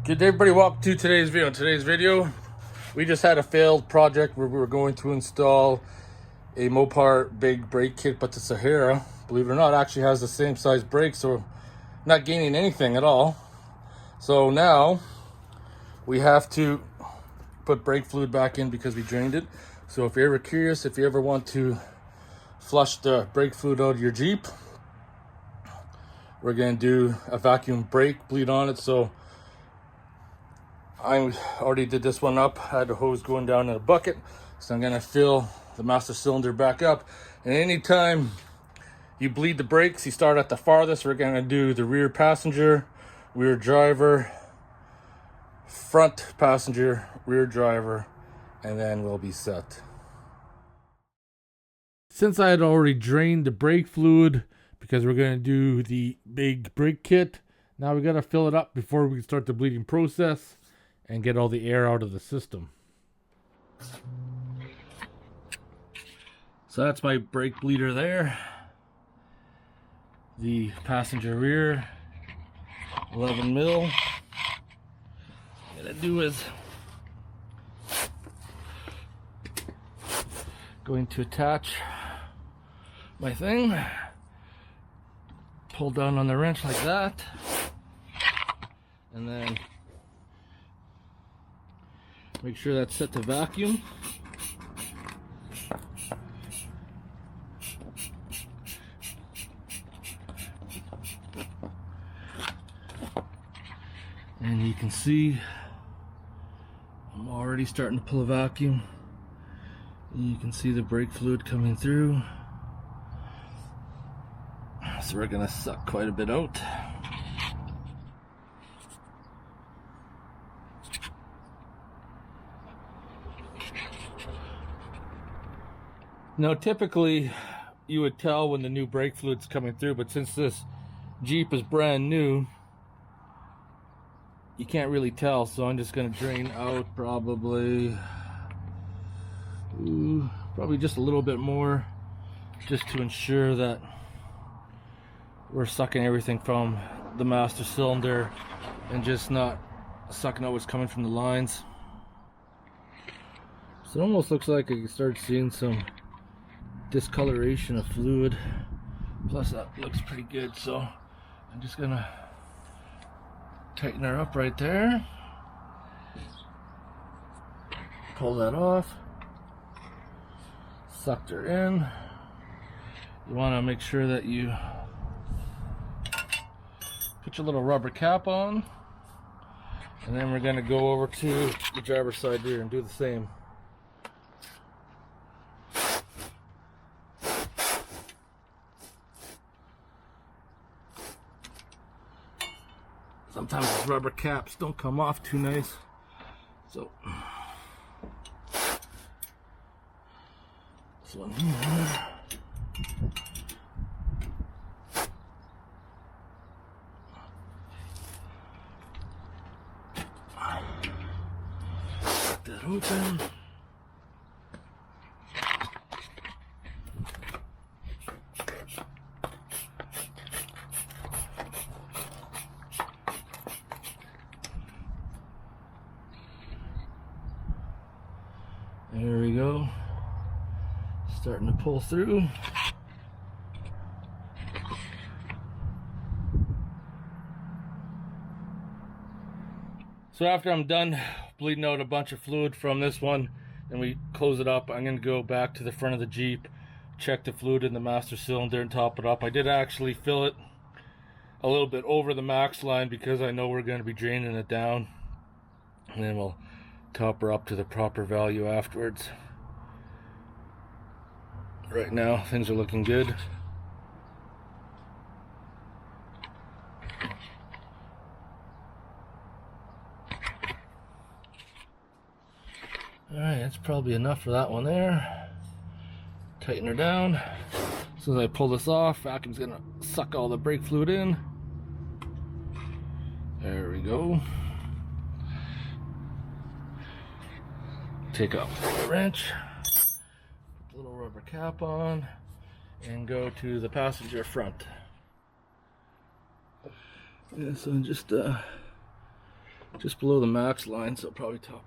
Good day, everybody. Welcome to today's video. In today's video, we just had a failed project where we were going to install a Mopar big brake kit, but the Sahara, believe it or not, actually has the same size brakes, so not gaining anything at all. So now we have to put brake fluid back in because we drained it. So if you're ever curious, if you ever want to flush the brake fluid out of your Jeep, we're going to do a vacuum brake bleed on it. So I already did this one up, had the hose going down in a bucket, so I'm going to fill the master cylinder back up. And anytime you bleed the brakes, you start at the farthest. We're going to do the rear passenger, rear driver, front passenger, rear driver, and then we'll be set. Since I had already drained the brake fluid because we're going to do the big brake kit, now we got to fill it up before we start the bleeding process and get all the air out of the system. So that's my brake bleeder there. The passenger rear, 11 mil. What I'm gonna do is going to attach my thing, pull down on the wrench like that, and then make sure that's set to vacuum. And you can see I'm already starting to pull a vacuum. You can see the brake fluid coming through. So we're gonna suck quite a bit out. Now typically you would tell when the new brake fluid's coming through, but since this Jeep is brand new, you can't really tell, so I'm just going to drain out probably just a little bit more, just to ensure that we're sucking everything from the master cylinder and just not sucking out what's coming from the lines. So it almost looks like I can start seeing some discoloration of fluid, plus that looks pretty good. So I'm just gonna tighten her up right there, pull that off, sucked her in. You want to make sure that you put your little rubber cap on, and then we're going to go over to the driver's side rear and do the same. Sometimes these rubber caps don't come off too nice, so this one here. Get that open. There we go. Starting to pull through. So after I'm done bleeding out a bunch of fluid from this one and we close it up, I'm going to go back to the front of the Jeep, check the fluid in the master cylinder and top it up. I did actually fill it a little bit over the max line because I know we're going to be draining it down, and then we'll top her up to the proper value afterwards. Right now things are looking good. Alright, that's probably enough for that one there. Tighten her down. As soon as I pull this off, vacuum's gonna suck all the brake fluid in. There we go. Take off the wrench, put the little rubber cap on, and go to the passenger front. Yeah, so just just below the max line, so I'll probably top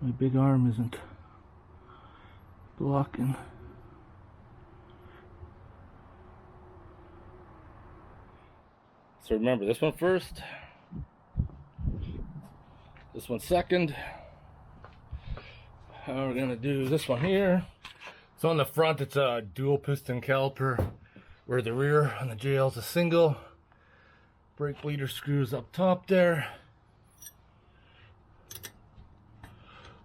it. My big arm isn't blocking. So remember, this one first, this one second. How we're gonna do this one here. So on the front, it's a dual piston caliper, where the rear on the JL is a single. Brake bleeder screws up top there.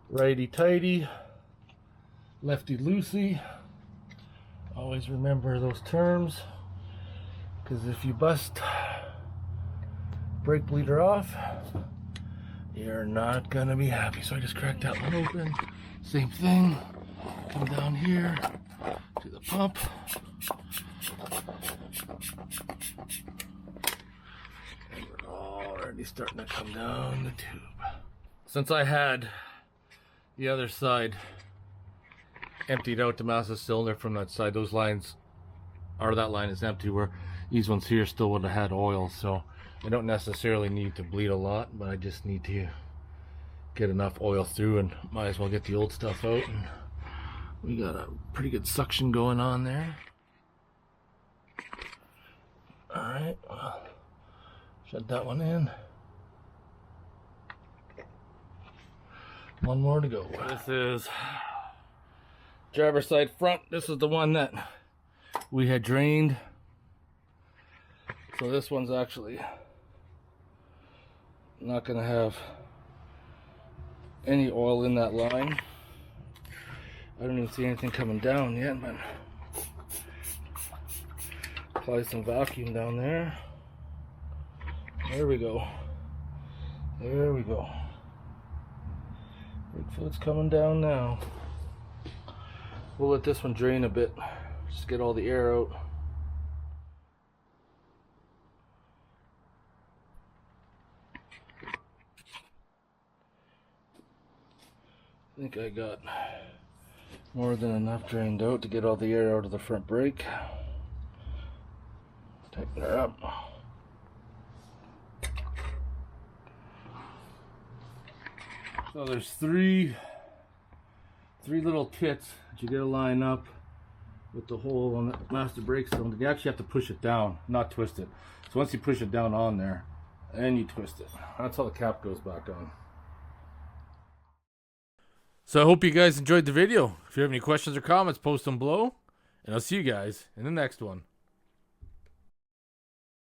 Righty tighty, lefty loosey. Always remember those terms, because if you bust brake bleeder off, you're not gonna be happy. So I just cracked that one open. Same thing. Come down here to the pump. And we're already starting to come down the tube. Since I had the other side emptied out the master cylinder from that side, those lines, or that line is empty, where these ones here still would have had oil. So I don't necessarily need to bleed a lot, but I just need to get enough oil through, and might as well get the old stuff out. And we got a pretty good suction going on there. Alright, well, shut that one in. One more to go. This is driver's side front. This is the one that we had drained. So this one's actually not going to have any oil in that line. I don't even see anything coming down yet, but apply some vacuum down there. There we go. There we go. Brake fluid's coming down now. We'll let this one drain a bit. Just get all the air out. I think I got more than enough drained out to get all the air out of the front brake. Tighten her up. So there's three little kits that you gotta line up with the hole on the master brake cylinder. You actually have to push it down, not twist it. So once you push it down on there, then you twist it. That's how the cap goes back on. So I hope you guys enjoyed the video. If you have any questions or comments, post them below, and I'll see you guys in the next one.